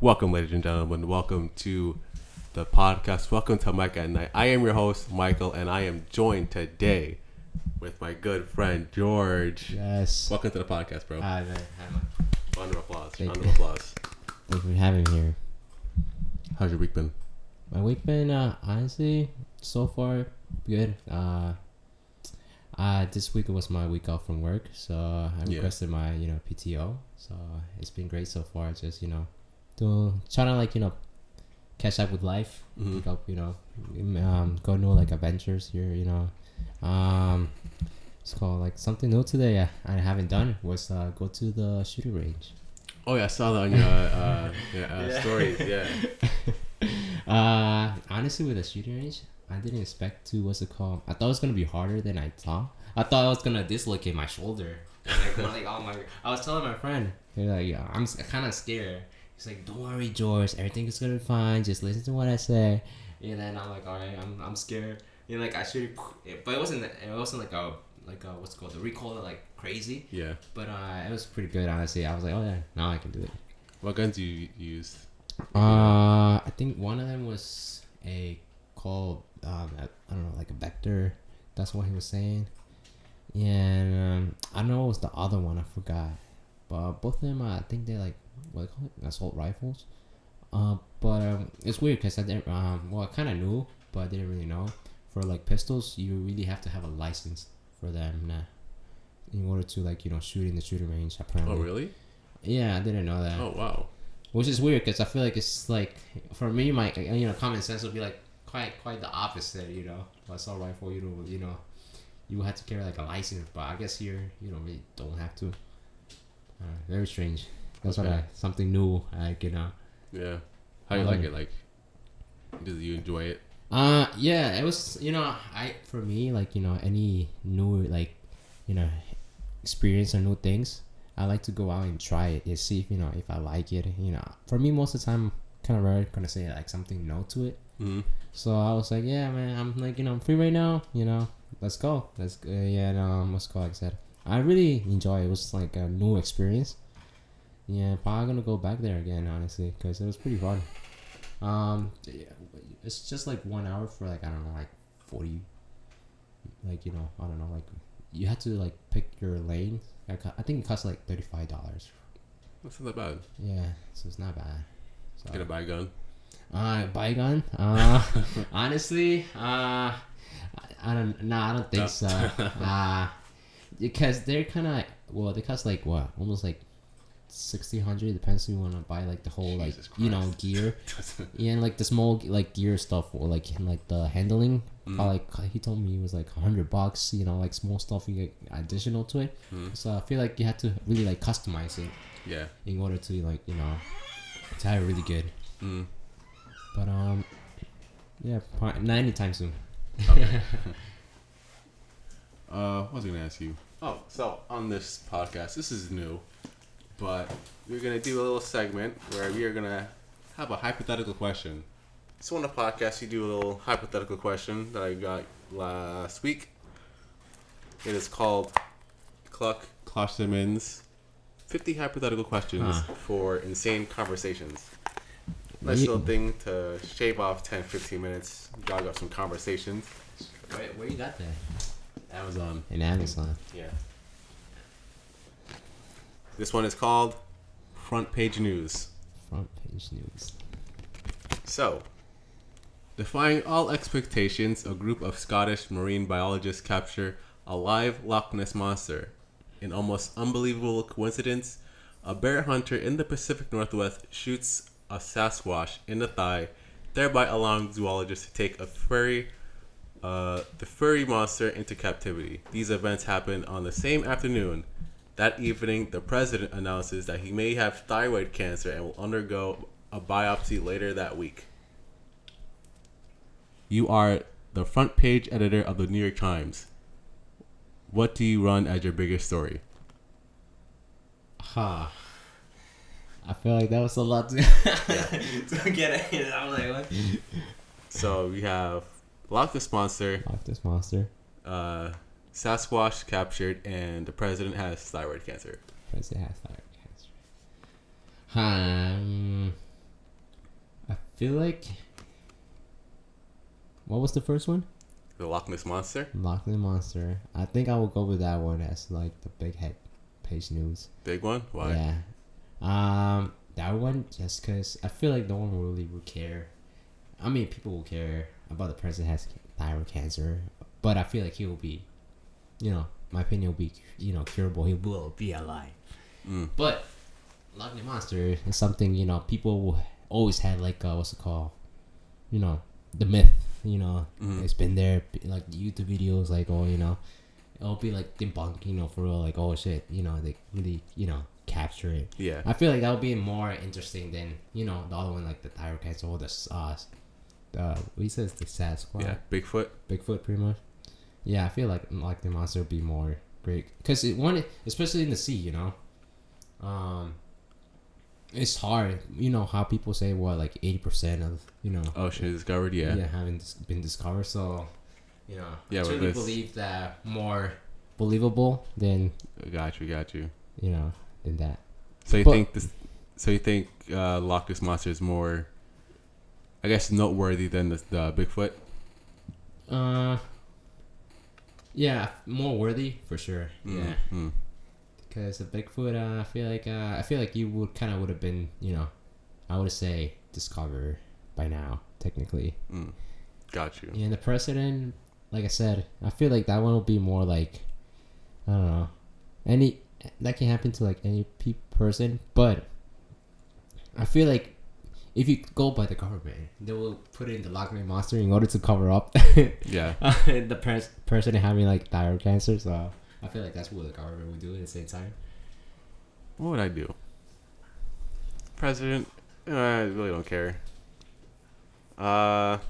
Welcome, ladies and gentlemen. Welcome to the podcast. Welcome to Mike at Night. I am your host, Michael, and I am joined today with my good friend, George. Yes. Welcome to the podcast, bro. Hi, man. Round of applause. Thank Round you. of applause. Thanks for having me here. How's your week been? My week been, honestly, so far, good. This week was my week off from work, so I requested my, PTO. So it's been great so far. Just, trying to, catch up with life. Mm-hmm. Pick up, go new, adventures here, It's called, something new today I haven't done was go to the shooting range. Oh, yeah, I saw that on your stories, yeah. Honestly, with the shooting range, I didn't expect to, I thought it was going to be harder than I thought. I thought I was going to dislocate my shoulder. I was telling my friend, they're like, yeah, I'm kind of scared. He's like, don't worry, George, everything is going to be fine. Just listen to what I say. And then I'm like, all right, I'm scared. I shoot it, but it wasn't like a what's it called, the recoil crazy. Yeah. But it was pretty good, honestly. I was like, oh yeah, now I can do it. What guns do you use? I think one of them was called I don't know, a Vector. That's what he was saying. Yeah, and I don't know what was the other one. I forgot. But both of them, I think they're what do they call it? Assault rifles. But it's weird because I didn't. I kind of knew, but I didn't really know. For pistols, you really have to have a license for them in order to shoot in the shooting range. Apparently. Oh really? Yeah, I didn't know that. Oh wow. Which is weird because I feel like it's for me, my common sense would be quite the opposite. Assault rifle, you have to carry a license, but I guess here you don't have to. Very strange. That's something new. Yeah. How do you like it? Do you enjoy it? Yeah, it was, for me, any new, experience or new things, I like to go out and try it and see if I like it. For me, most of the time, kind of rare gonna say something no to it. Mm-hmm. So I was like, yeah, man, I'm I'm free right now. Let's go. Let's go. Yeah, no, let's go. Like I said, I really enjoy it. It was a new experience. Yeah, probably gonna go back there again, honestly, because it was pretty fun. Yeah, it's just 1 hour for I don't know 40. I don't know you have to pick your lane. I think it costs $35. That's not that bad. Yeah, so it's not bad. So, Gonna buy a gun? Buy a gun? Honestly, I don't think so. Because they're kind of they cost what, almost $1,600. Depends if you want to buy the whole gear. Yeah, and the small gear stuff or the handling. He told me it was $100. Small stuff you get additional to it. So I feel you have to really customize it. Yeah. In order to to have it really good. But yeah, not anytime soon. Okay. What was I gonna ask you? Oh, so on this podcast, this is new, but we're gonna do a little segment where we are gonna have a hypothetical question. So on the podcast, you do a little hypothetical question that I got last week. It is called Cluck Simmons 50 hypothetical questions for insane conversations. Nice little thing to shave off 10-15 minutes, jog up some conversations. Where you got that? Amazon. In Amazon. Yeah. This one is called Front Page News. Front Page News. So, defying all expectations, a group of Scottish marine biologists capture a live Loch Ness monster. In almost unbelievable coincidence, a bear hunter in the Pacific Northwest shoots a Sasquatch in the thigh, thereby allowing zoologists to take the furry monster into captivity. These events happened on the same afternoon. That evening, the president announces that he may have thyroid cancer and will undergo a biopsy later that week. You are the front page editor of the New York Times. What do you run as your biggest story? I feel that was a lot to get it. I was what? So we have Loch Ness monster. Sasquatch captured, and the president has thyroid cancer. feel like. What was the first one? The Loch Ness Monster? Loch Ness Monster. I think I will go with that one as like the big head page news. Big one? Why? Yeah. That one just because I feel like no one really would care. I mean, people will care about the person has thyroid cancer, but I feel like he will be, my opinion will be, curable. He will be alive. But Loch Ness Monster is something, people will always have like, what's it called? The myth, it's been there, like YouTube videos, like, it'll be like debunked, for real, like, oh shit, they really, capture it. Yeah. I feel like that would be more interesting than, the other one, like the thyroid cancer or the what he says, the Sasquatch. Yeah, Bigfoot, pretty much. Yeah, I feel like the monster would be more great because especially in the sea, it's hard. How people say like 80% of ocean discovered. Yeah. Haven't been discovered. So Yeah, I truly believe that more believable than got you. Than that. So you think Loch Ness Monster is more, I guess, noteworthy than the Bigfoot? Yeah, more worthy for sure. Yeah. Because a Bigfoot, I feel like you would have been, I would say discovered by now, technically. Got you. And the president, like I said, I feel like that one will be more like, I don't know, that can happen to like any person, but I feel like if you go by the government, they will put it in the Loch Ness Monster in order to cover up yeah the person having like thyroid cancer. So I feel like that's what the government would do at the same time. What would I do? President? I really don't care. I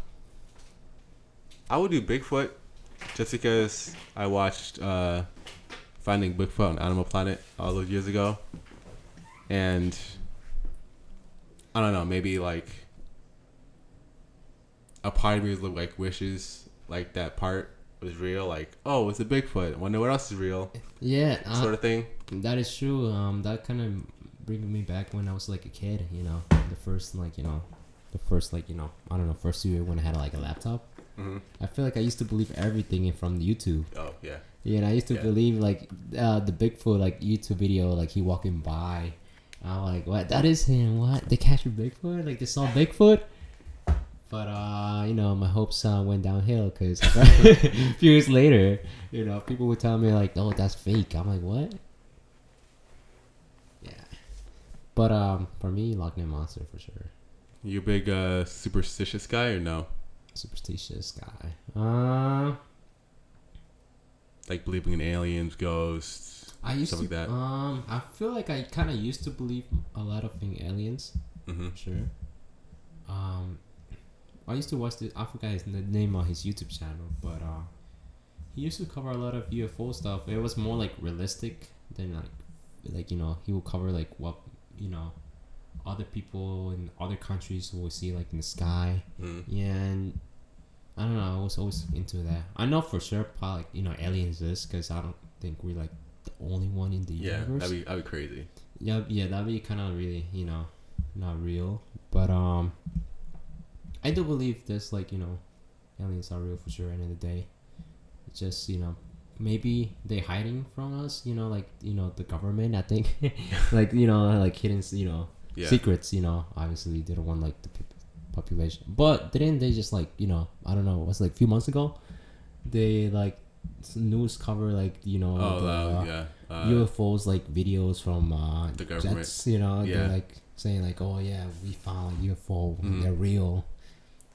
would do Bigfoot just because I watched Finding Bigfoot on Animal Planet all those years ago. And I don't know, maybe like a part of me like wishes like that part was real, like, oh, it's a Bigfoot, I wonder what else is real. Yeah, sort of thing. That is true. That kind of brings me back when I was like a kid, the first I don't know, first year when I had like a laptop. I feel like I used to believe everything from YouTube. Oh yeah. Yeah, and I used to believe like the Bigfoot like YouTube video, like he walking by. I'm like, what? That is him? What? They captured Bigfoot? Like they saw Bigfoot? But my hopes went downhill because a few years later, people would tell me like, oh, that's fake. I'm like, what? Yeah. But for me, Loch Ness Monster for sure. You a big superstitious guy or no? Superstitious guy. Like believing in aliens, ghosts, stuff like that. I feel like I kind of used to believe a lot of in aliens. Sure. I used to watch I forgot his name on his YouTube channel, but he used to cover a lot of UFO stuff. It was more like realistic than like he would cover like what other people in other countries will see like in the sky. Yeah, and I don't know, I was always into that. I know for sure probably aliens is, because I don't think we're like the only one in the universe. That'd be crazy. Yeah, that'd be kind of really not real, but I do believe there's like aliens are real for sure. End of the day, it's just maybe they hiding from us. Like the government. I think like like hidden secrets. Obviously they don't want like the population. But didn't they just like I don't know, what's like a few months ago, they like news cover like UFOs like videos from the government. jets. They're like saying like, oh yeah, we found UFO. They're real.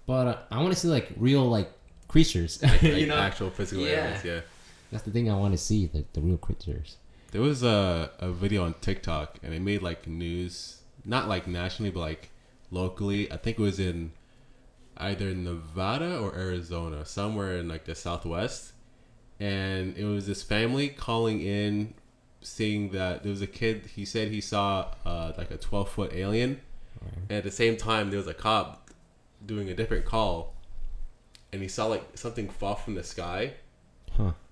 But I want to see like real like creatures, like actual physical aliens. Yeah, that's the thing I want to see, like the real creatures. There was a video on TikTok and it made like news, not like nationally but like locally. I think it was in either Nevada or Arizona, somewhere in like the Southwest, and it was this family calling in, seeing that there was a kid. He said he saw like a 12-foot alien, and at the same time there was a cop doing a different call, and he saw like something fall from the sky,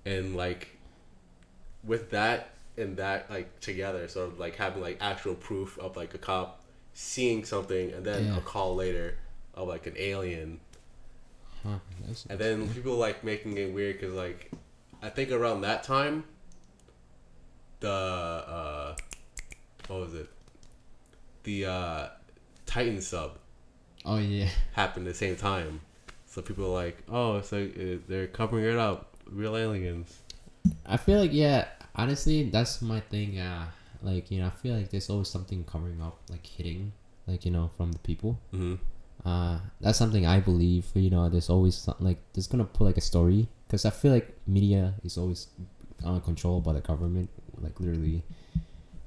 and like with that and that like together, sort of like having like actual proof of like a cop seeing something and then a call later of like an alien. Huh, And then people like making it weird because like I think around that time the what was it? The Titan sub oh yeah. happened at the same time. So people are like, oh, it's like they're covering it up. Real aliens. I feel like, yeah, honestly, that's my thing. Like, I feel like there's always something coming up, like hitting, like, from the people. Mm-hmm. That's something I believe. There's always like there's gonna put like a story, because I feel like media is always controlled by the government. Like literally,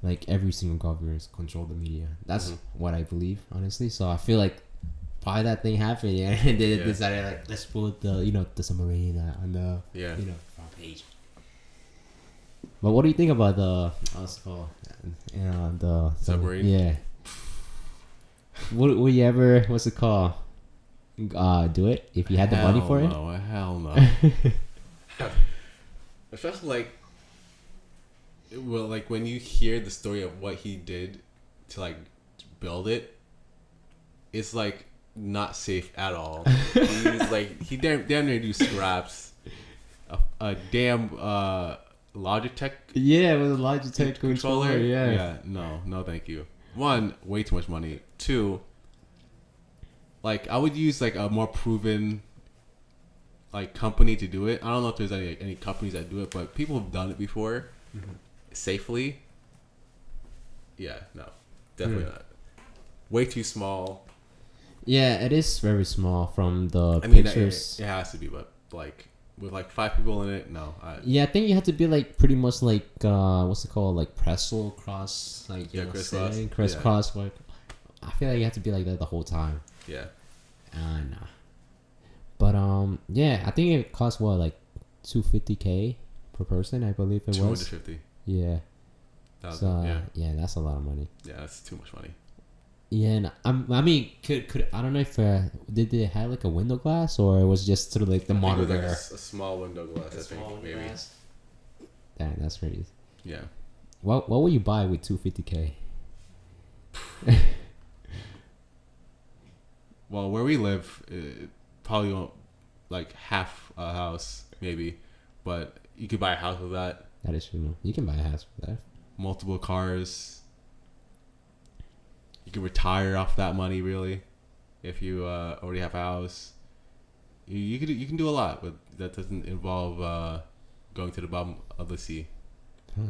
like every single government is control the media. That's what I believe, honestly. So I feel like probably that thing happened, and they decided like let's put the submarine on the front page. But what do you think about the what's it called? The Submarine? Yeah. Would you ever, what's it called? Do it if you had the money for it? No, hell no. Especially like when you hear the story of what he did to like build it, it's like not safe at all. He's like he damn near do scraps. A damn Logitech. Yeah, with a Logitech controller. Yeah. Yeah. No, thank you. One, way too much money. Two, like I would use like a more proven like company to do it. I don't know if there's any companies that do it, but people have done it before safely. Yeah, no, definitely not. Way too small. Yeah, it is very small from the I mean, pictures. it has to be, but like with like 5 people in it, no. Yeah, I think you have to be like pretty much like what's it called, like pretzel cross, like crisscross. Like I feel like you have to be like that the whole time. Yeah. Nah. But yeah, I think it costs what, like $250K per person, I believe it was. 250. Yeah. So yeah, that's a lot of money. Yeah, that's too much money. Yeah, and I mean, could I don't know if did they have like a window glass, or it was just sort of like the monitor? It was like a small window glass. I think maybe. Glass? Damn, that's crazy. Yeah. What would you buy with $250K? Well, where we live, probably won't like half a house, maybe, but you could buy a house with that. That is true. You can buy a house with that. Multiple cars. You can retire off that money, really, if you already have a house. You can do a lot, but that doesn't involve going to the bottom of the sea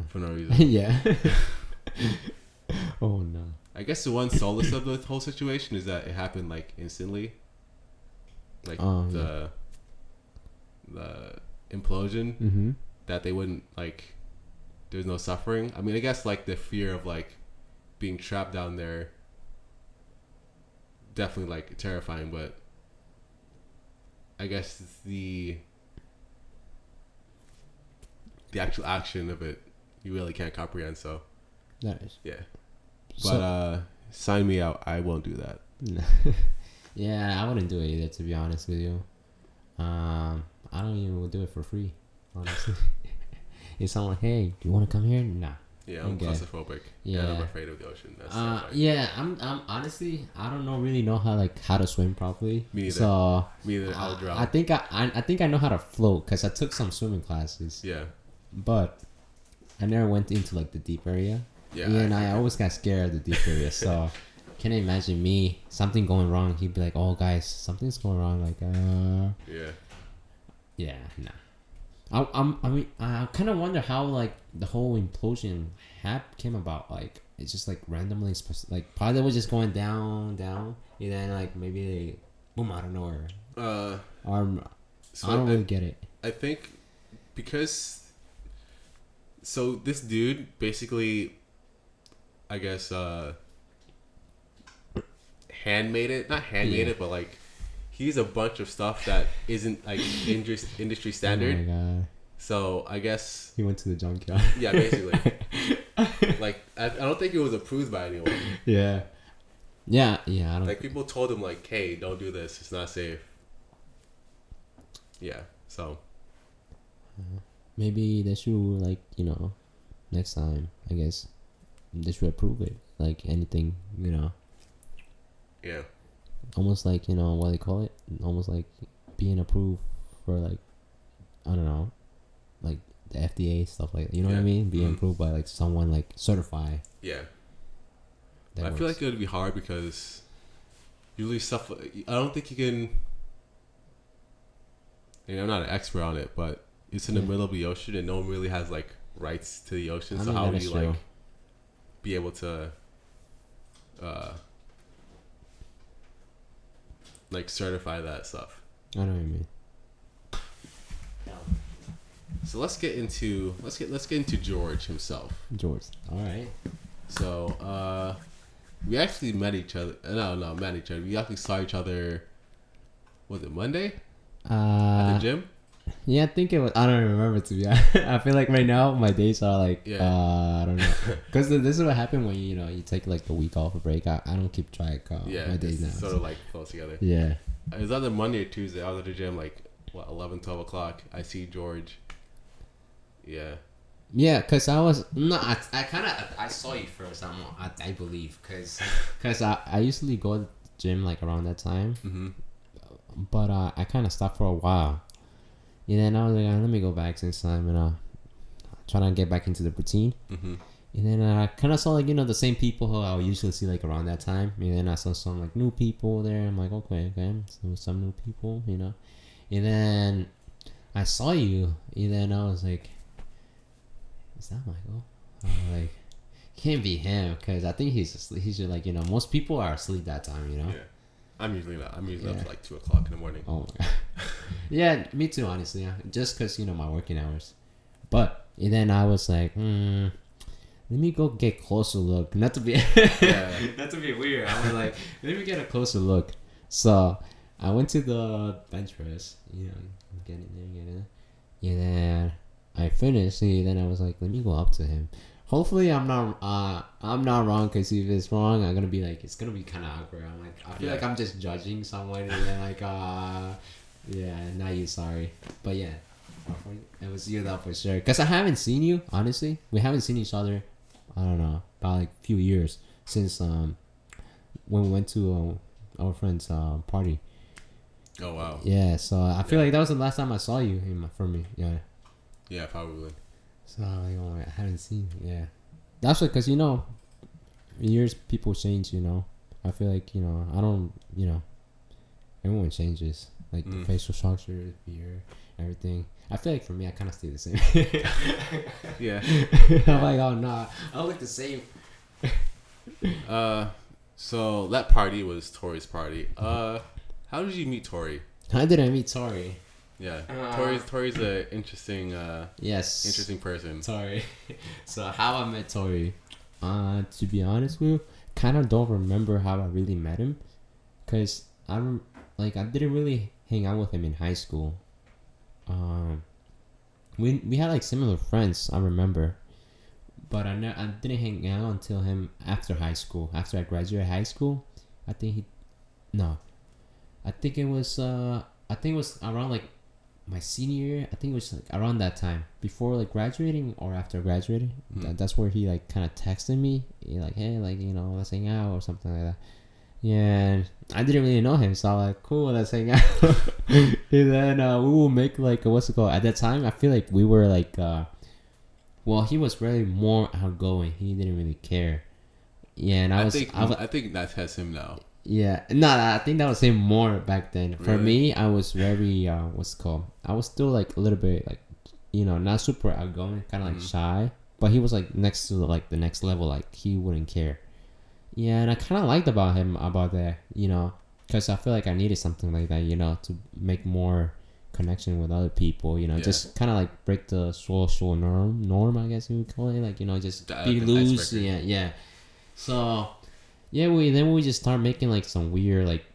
for no reason. Yeah. Oh no. I guess the one solace of the whole situation is that it happened like instantly. Like the implosion, that they wouldn't like. There's no suffering. I mean, I guess like the fear of like being trapped down there. Definitely like terrifying, but I guess the actual action of it you really can't comprehend. So that is, yeah. But sign me out. I won't do that. Yeah, I wouldn't do it either, to be honest with you. I don't even do it for free, honestly. If someone, hey, do you want to come here? Nah. Yeah, I'm claustrophobic. Yeah, and I'm afraid of the ocean. That's yeah, I'm honestly, I don't really know how to swim properly. Me neither. So me neither. I'll drown. I think I know how to float because I took some swimming classes. Yeah. But I never went into like the deep area. Yeah. And I always got scared of the deep area. So can you imagine me, something going wrong? He'd be like, "Oh, guys, something's going wrong." Like, yeah. Yeah, nah. I mean, I kind of wonder how like the whole implosion came about. Like, it's just like randomly, like probably was just going down, and then like maybe they boom out of nowhere. So I don't really get it. I think because so this dude basically, I guess, handmade it, not handmade it, but like. He's a bunch of stuff that isn't like industry standard. Oh my God. So I guess he went to the junkyard. Yeah, basically. Like I don't think it was approved by anyone. Yeah. I don't. Like people told him like, "Hey, don't do this. It's not safe." Yeah. So. Maybe they should like next time. I guess they should approve it. Like anything. Yeah. almost like what they call it, almost like being approved for like I don't know, like the FDA stuff like that. You know what I mean? Being approved by like someone like certified. Yeah. I feel like it would be hard because usually stuff. I don't think you can. I'm not an expert on it, but it's in the middle of the ocean and no one really has like rights to the ocean. So how would you like be able to like certify that stuff? I know what you mean. So let's get into George himself. George. All right. So we actually met each other. No, met each other. We actually saw each other. Was it Monday? At the gym? Yeah, I think it was. I don't remember, to be honest. I feel like right now my days are like I don't know, because this is what happened when you take like the week off a break. I don't keep track of my days now. Sort of like close together. Yeah. It was either Monday or Tuesday. I was at the gym like 11, 12 o'clock. I see George. Yeah. Yeah, cause I was I saw you first. I believe, cause I usually go to the gym like around that time. Mm-hmm. But I kind of stopped for a while. And then I was like, let me go back since I'm trying to get back into the routine. Mm-hmm. And then I kind of saw like the same people who I usually see like around that time. And then I saw some like new people there. I'm like, okay, so some new people, And then I saw you. And then I was like, is that Michael? I was like, can't be him, because I think he's asleep. He's just like most people are asleep that time. Yeah. I'm usually not. I'm usually up to like 2 o'clock in the morning. Oh my god. Yeah, me too, honestly. Yeah. Just because my working hours. But and then I was like, let me go get closer look. Not to be not to be weird. I was like, let me get a closer look. So I went to the bench press. Get in there. And then I finished. And then I was like, let me go up to him. Hopefully I'm not wrong, because if it's wrong, I'm gonna be like, it's gonna be kind of awkward. I'm like, I feel like I'm just judging someone, and then like not you, sorry, but yeah, it was you though for sure, because I haven't seen you, honestly. We haven't seen each other, I don't know, about like a few years since when we went to our friend's party. Oh wow. Yeah, so I feel like that was the last time I saw you for me. Yeah, probably. So I haven't seen. Yeah, that's what, because years people change. I feel like I don't. Everyone changes. Like the facial structure, beard, everything. I feel like for me, I kind of stay the same. Yeah. I'm like, oh nah, I look the same. So that party was Tori's party. How did you meet Tori? How did I meet Tori? Yeah, Tori's a interesting person. Tori. So how I met Tori, to be honest with you, kind of don't remember how I really met him, cause I didn't really hang out with him in high school. We had like similar friends, I remember, but I didn't hang out until him after high school. After I graduated high school, I think it was around like my senior year. I think it was like around that time, before like graduating or after graduating. That's where he like kind of texted me, like, hey, like let's hang out or something like that. Yeah, and I didn't really know him, so I was like, cool, let's hang out. And then we will make like what's it called? At that time, I feel like we were like, he was really more outgoing. He didn't really care. Yeah, and I think that's him now. Yeah, no, I think that was him more back then. Really? For me, I was very what's it called? I was still like a little bit like, not super outgoing, kind of like shy. But he was like next to like the next level, like he wouldn't care. Yeah, and I kind of liked about him about that, because I feel like I needed something like that, to make more connection with other people, just kind of like break the social norm, I guess you would call it, like just be loose. Yeah. So. Yeah, we just start making like some weird like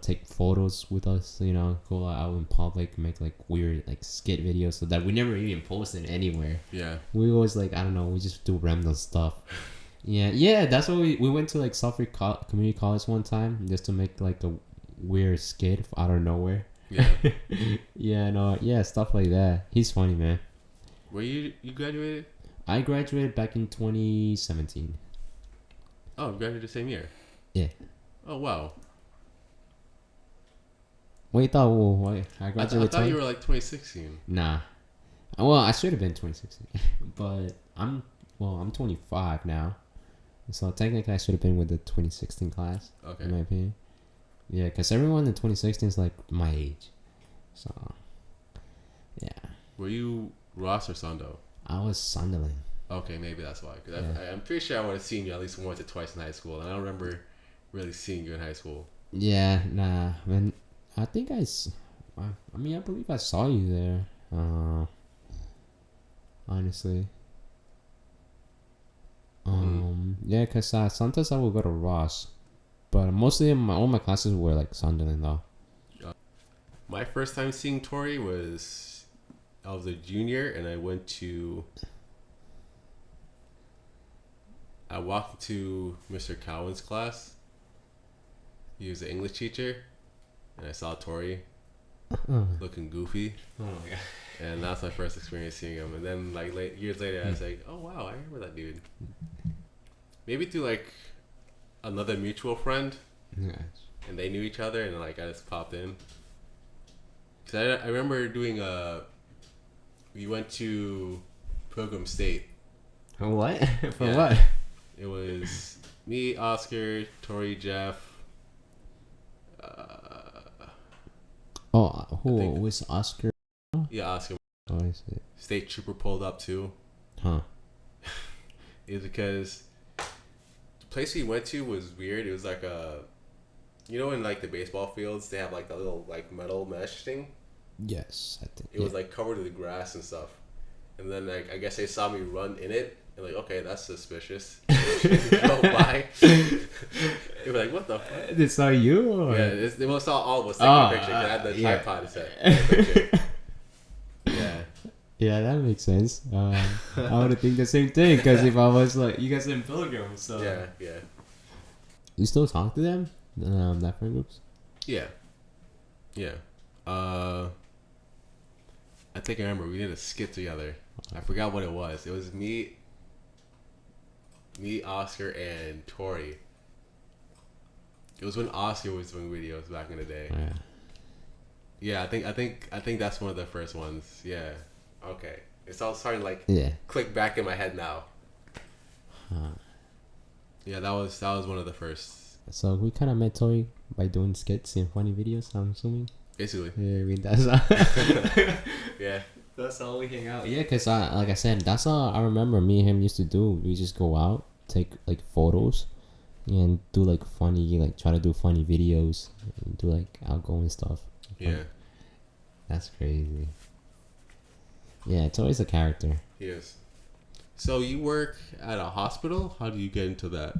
take photos with us, go out in public, make like weird like skit videos, so that we never even posted anywhere. Yeah. We always like, I don't know, we just do random stuff. Yeah, that's why we went to like Suffolk Community College one time just to make like a weird skit out of nowhere. Yeah. Stuff like that. He's funny, man. Where you graduated? I graduated back in 2017. Oh, you graduated the same year? Yeah. Oh, wow. Wait, what? I I graduated. thought you were like 2016. Nah. Well, I should have been 2016, but I'm 25 now, so technically I should have been with the 2016 class. Okay. In my opinion. Yeah, because everyone in 2016 is like my age, so yeah. Were you Ross or Sando? I was Sunderland. Okay, maybe that's why. Because Yeah. I'm pretty sure I would have seen you at least once or twice in high school, and I don't remember really seeing you in high school. Yeah, nah. Man, I think I mean, I believe I saw you there. Honestly. Yeah, cause sometimes I would go to Ross, but mostly all my classes were like Sunderland though. My first time seeing Tori was I was a junior, and I walked into Mr. Cowan's class. He was an English teacher, and I saw Tori looking goofy. Oh my god. And that's my first experience seeing him. And then like years later, I was like, oh wow, I remember that dude. Maybe through like another mutual friend, Yeah. and they knew each other, and like I just popped in. Cause I remember doing we went to Pilgrim State. What? For Yeah. what? It was me, Oscar, Tori, Jeff. Who think- was Oscar? Yeah, Oscar. Oh, I see. State trooper pulled up too. Huh. Is because the place we went to was weird. It was like in like the baseball fields, they have like a little like metal mesh thing. Yes, I think It was like covered with grass and stuff. And then like I guess they saw me run in it, and like, okay, that's suspicious. Go by. They were like, what the fuck? They saw you? Or? Yeah, they must saw all of us taking a picture. 'Cause I had the yeah. tripod set. Yeah. Yeah, that makes sense. I would think the same thing because if I was like, you guys are in Pilgrim, so Yeah. you still talk to them, that friend groups. Yeah. I think I remember we did a skit together. I forgot what it was. It was me, Oscar, and Tori. It was when Oscar was doing videos back in the day. Yeah. Yeah, I think that's one of the first ones. Yeah. Okay. It's all starting to like Yeah. click back in my head now. Huh. Yeah, that was one of the first. So we kind of met Tori by doing skits and funny videos. I'm assuming. Basically. Yeah, I mean that's. Yeah. That's all we hang out. Yeah, cause like I said, that's all I remember. Me and him used to do. We just go out, take like photos, and do like funny, like try to do funny videos, and do like outgoing stuff. Yeah. That's crazy. Yeah, it's always a character. He is. So you work at a hospital? How do you get into that?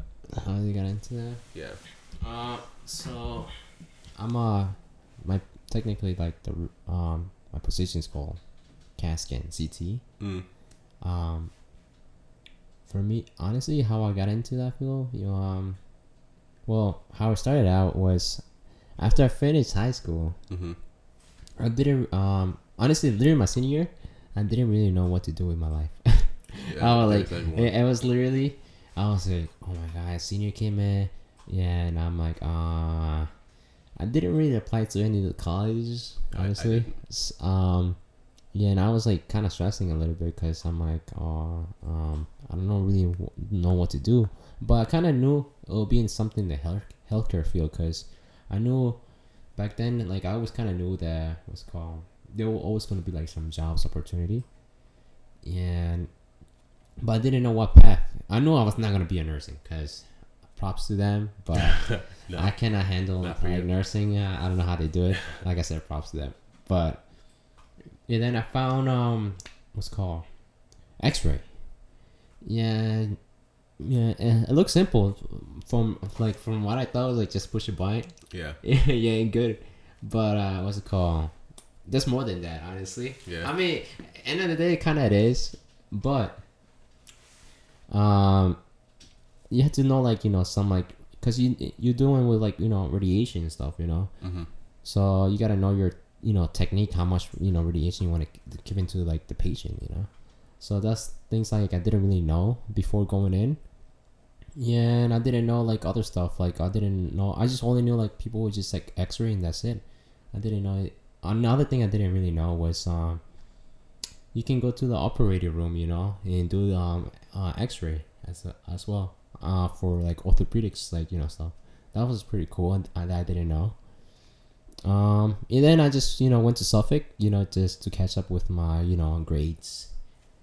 How did you get into that? Yeah. So I'm my technically like the my position is called CAT scan CT. For me, honestly, how I got into that field, well, how I started out was after I finished high school. Mm-hmm. I didn't honestly during my senior year, I didn't really know what to do with my life. Yeah, I was like, it was literally, I was like, oh my god, senior came in, yeah, and I'm like, I didn't really apply to any of the colleges, honestly. Yeah, and I was like kind of stressing a little bit because I'm like, I don't really know what to do, but I kind of knew it would be in something in the healthcare field because I knew back then, like I always kind of knew that what's called there were always going to be like some jobs opportunity, but I didn't know what path. I knew I was not going to be a nursing because props to them, but No. I cannot handle Not for like you. nursing. I don't know how they do it. Like I said, props to them. But yeah, then I found what's called X-ray. Yeah, it looks simple from what I thought was like just push a button. Yeah. Yeah, ain't good. But what's it called? There's more than that, honestly. Yeah. I mean, end of the day, kind of it is, but you have to know like some like because you're doing with like radiation and stuff, Mm-hmm. so you gotta know your technique, how much radiation you want to give into like the patient, so that's things like I didn't really know before going in. Yeah, and I didn't know like other stuff. Like I just only knew like people would just like X-ray and that's it. I didn't know it. Another thing I didn't really know was you can go to the operating room, and do the X-ray as well. For like orthopedics, like stuff. That was pretty cool. And I didn't know. And then I just went to Suffolk, just to catch up with my grades,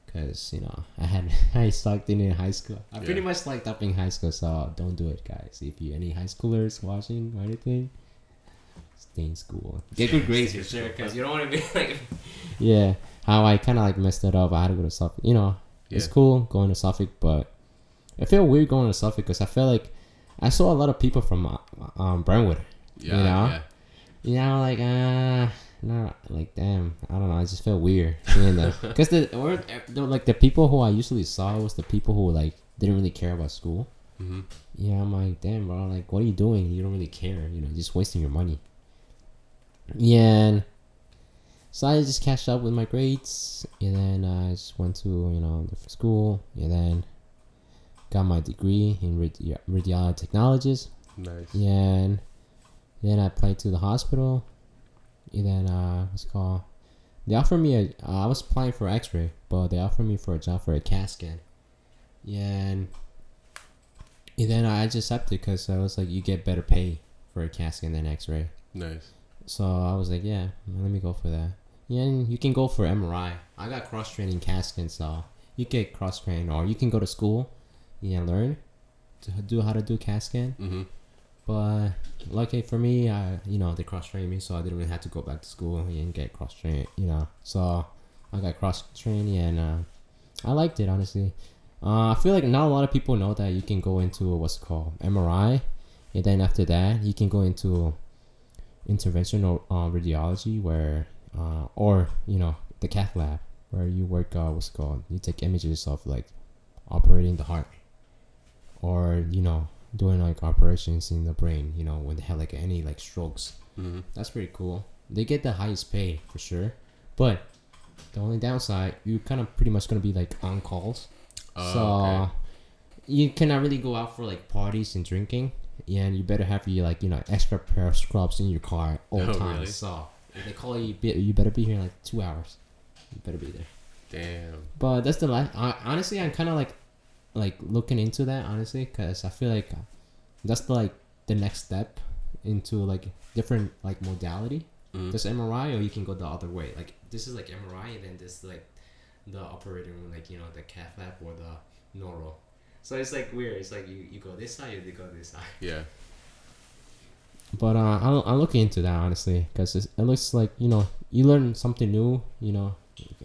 because I sucked in high school. I pretty much liked up in high school, so don't do it, guys. If you any high schoolers watching or anything, stay in school. Get good grades for sure, because you don't want to be like how I kind of like messed it up. I had to go to Suffolk. It's cool going to Suffolk, but I feel weird going to Suffolk because I feel like I saw a lot of people from Brentwood. Yeah. Like not like damn. I don't know. I just felt weird seeing them because the people who I usually saw was the people who like didn't really care about school. Mm-hmm. Yeah, I'm like damn, bro. Like, what are you doing? You don't really care. Just wasting your money. Yeah. And so I just catched up with my grades, and then I just went to different school, and then got my degree in radiology technologist. Nice. And then I applied to the hospital. And then what's it called? They offered me I was applying for X-ray, but they offered me for a job for a CAT scan. And then I just accepted because I was like, you get better pay for a CAT scan than X-ray. Nice. So I was like, yeah, let me go for that. Yeah, and you can go for MRI. I got cross-trained in CAT scan, so you get cross-trained, or you can go to school and learn to do how to do CAT scan. Mm-hmm. But lucky for me, they cross-trained me, so I didn't really have to go back to school and get cross-trained, So I got cross-trained, and I liked it, honestly. I feel like not a lot of people know that you can go into what's called MRI, and then after that, you can go into interventional radiology, where, or the cath lab, where you work, what's it called? You take images of like operating the heart, or doing like operations in the brain, when they have like any like strokes. Mm-hmm. That's pretty cool. They get the highest pay for sure, but the only downside, you kind of pretty much gonna be like on calls. So you cannot really go out for like parties and drinking, and you better have your like extra pair of scrubs in your car all the time. Really? So if they call you, you better be here in like 2 hours. You better be there. Damn. But that's the last. Honestly, I'm kind of like looking into that, honestly, because I feel like that's the next step into like different like modality. There's MRI, or you can go the other way. Like this is like MRI, and then this like the operating room, like the cath lab or the neuro. So it's like weird. It's like you go this side, or you go this side. Yeah. But I'll look into that, honestly, because it looks like you learn something new.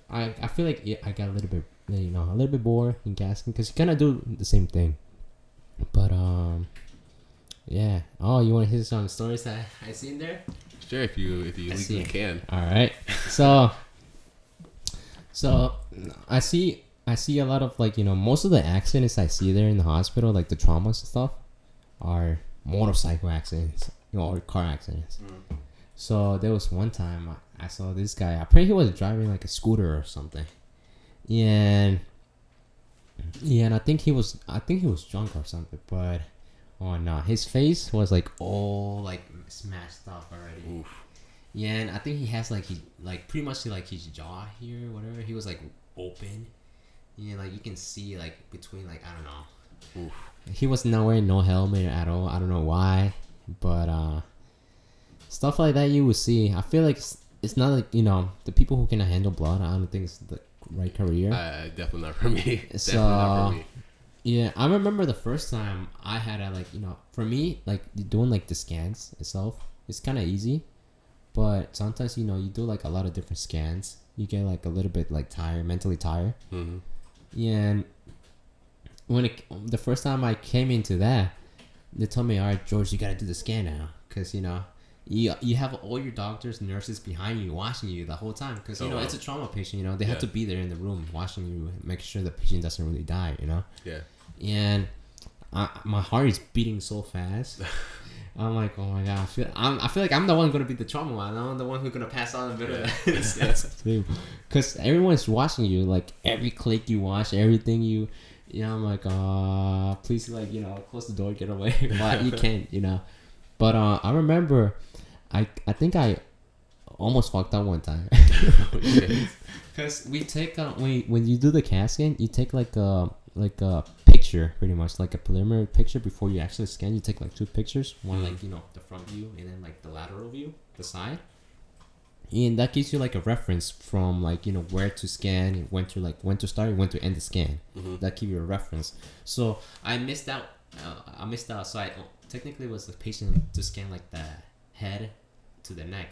I feel like I got a little bit bored in gasking because you kind of do the same thing. But yeah. Oh, you want to hear some stories that I seen there? Sure, if you legally can. All right. So I see a lot of like most of the accidents I see there in the hospital, like the traumas and stuff, are motorcycle accidents, or car accidents. So there was one time I saw this guy. Apparently he was driving like a scooter or something, and I think he was drunk or something. But oh no, his face was like all like smashed up already. Oof. Yeah, and I think he has like pretty much like his jaw here, whatever. He was like open. Yeah, like you can see like between like I don't know. Oof. He was not wearing no helmet at all. I don't know why, but stuff like that you will see. I feel like it's not like the people who can handle blood. I don't think it's the right career. Definitely not for me. So definitely not for me. Yeah, I remember the first time I had for me like doing like the scans itself. It's kind of easy, but sometimes you do like a lot of different scans. You get like a little bit like mentally tired. Mm-hmm. Yeah, and when the first time I came into that, they told me, all right, George, you got to do the scan now, because you have all your doctors and nurses behind you watching you the whole time, because it's a trauma patient. They have to be there in the room watching you, make sure the patient doesn't really die. Yeah. And my heart is beating so fast. I'm like, oh my god, I feel like I'm the one gonna be the trauma one. I'm the one who's gonna pass out in the middle of that. Because everyone's watching you, like every click you watch, everything you. I'm like, please, like close the door, get away. But you can't, But I remember, I think I almost fucked up one time. Oh, shit. Because we take when you do the CAT scan, you take like a picture, pretty much like a preliminary picture before you actually scan. You take like two pictures, one like the front view and then like the lateral view, the side, and that gives you like a reference from like where to scan, when to start, when to end the scan. That gives you a reference. So I missed out. So I technically was the patient to scan like the head to the neck,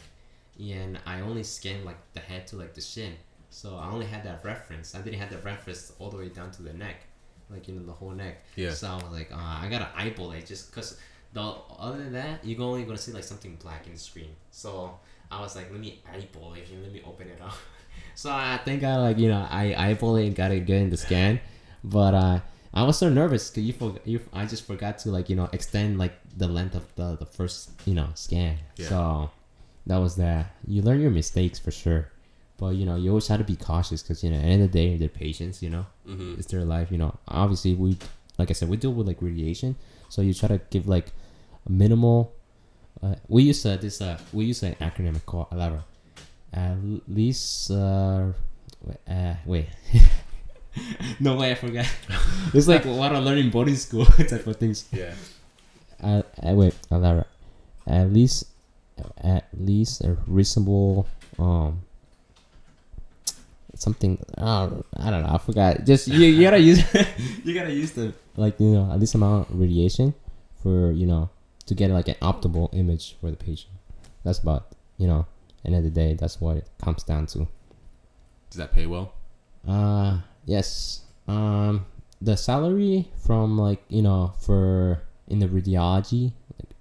and I only scanned like the head to like the shin. So I only had that reference. I didn't have that reference all the way down to the neck, like the whole neck. Yeah. So I was like, I gotta eyeball it just because other than that, you're only gonna see like something black in the screen. So I was like, let me eyeball it and let me open it up. So I think I I eyeball it and got it good in the scan, but I was so nervous because I just forgot to extend like the length of the first scan. Yeah. So that was that. You learn your mistakes for sure. But you always have to be cautious because at the end of the day, they're patients. It's their life. Obviously like I said, we deal with like radiation, so you try to give like a minimal. We use an acronym called ALARA. At least wait. No way, I forgot. It's like what I learned in boarding school type of things. Yeah. Wait, ALARA. At least a reasonable something. I don't know. I forgot. Just you gotta use you gotta use the at least amount of radiation for to get like an optimal image for the patient. That's about end of the day. That's what it comes down to. Does that pay well? Yes. The salary from for in the radiology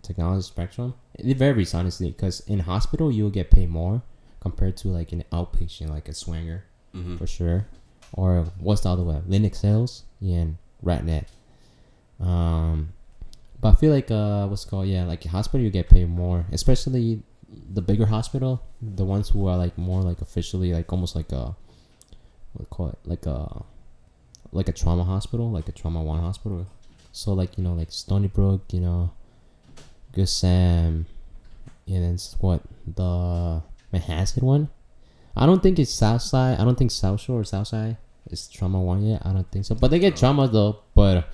technology spectrum, it varies honestly because in hospital you'll get paid more compared to like an outpatient, like a swanger. For sure. Or what's the other way? Linux sales and RatNet. But I feel like what's it called? Yeah, like hospital you get paid more, especially the bigger hospital, the ones who are like more like officially like almost like a like a trauma hospital, like a trauma 1 hospital. So like like Stony Brook, Good Sam, and then what the Manhasset one. I don't think it's Southside. I don't think South Shore or Southside is trauma 1 yet. I don't think so. But they get trauma though. But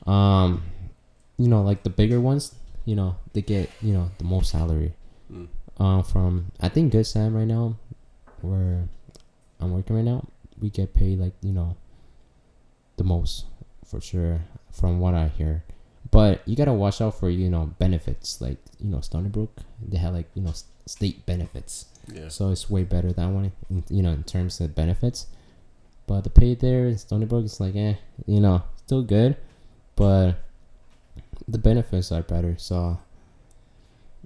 like the bigger ones, they get the most salary. From I think Good Sam right now, where I'm working right now, we get paid like the most for sure from what I hear. But you gotta watch out for benefits like Stony Brook. They have like state benefits. Yeah. So it's way better that one in terms of benefits. But the pay there in Stony Brook is like still good, but the benefits are better. So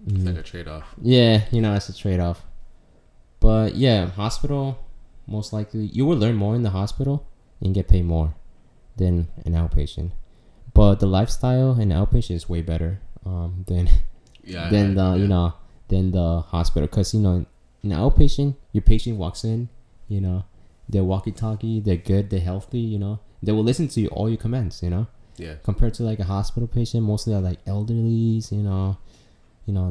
it's like a trade-off. Yeah, it's a trade-off. But yeah, hospital, most likely you will learn more in the hospital and get paid more than an outpatient. But the lifestyle in outpatient is way better than the hospital, because in outpatient your patient walks in, they're walkie-talkie, they're good, they're healthy, they will listen to you all your commands, Yeah. compared to like a hospital patient, mostly are like elderlies,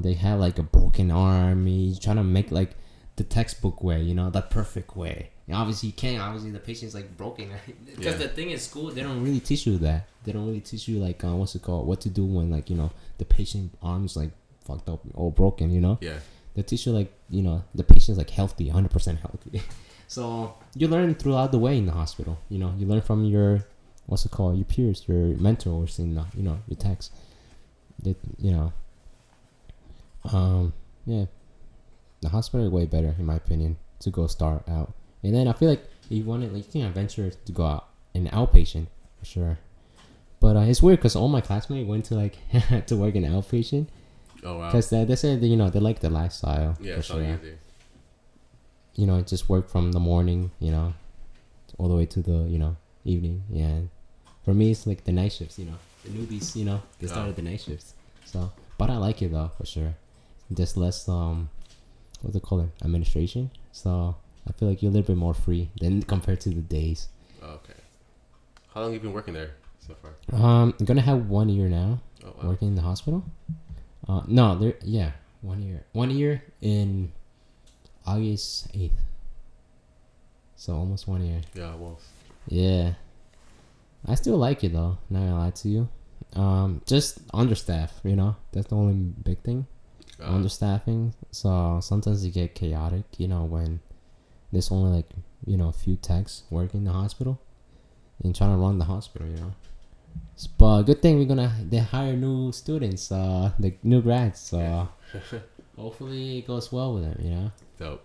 they have like a broken arm. You try to make like the textbook way, the perfect way. And obviously you can't. Obviously the patient's like broken. Because the thing in school, they don't really teach you that. They don't really teach you like what's it called, what to do when like the patient arm's like fucked up or broken. Yeah. They teach you like the patient's like healthy, 100% healthy. So you learn throughout the way in the hospital. You learn from your what's it called, your peers, your mentors, and your techs. That yeah, the hospital is way better in my opinion to go start out. And then I feel like if you want to like venture to go out in outpatient for sure. But it's weird because all my classmates went to like to work in outpatient. Oh wow. Because they said they like the lifestyle. Yeah, for it's sure. easy. Just work from the morning, all the way to the evening. Yeah. For me, it's like the night shifts. The newbies, they started the night shifts. So, but I like it though for sure. Just less what's it called, administration. So I feel like you're a little bit more free than compared to the days. Okay. How long have you been working there so far? I'm gonna have 1 year now. Oh, wow. Working in the hospital. 1 year. 1 year in August 8th. So almost 1 year. Yeah, well. Yeah. I still like it though, not gonna lie to you. Just understaffed, you know? That's the only big thing. Understaffing. So sometimes it get chaotic, you know, when there's only like, you know, a few techs working in the hospital and trying to run the hospital, you know. But good thing they hire new students, the new grads, so hopefully it goes well with them, you know. Dope.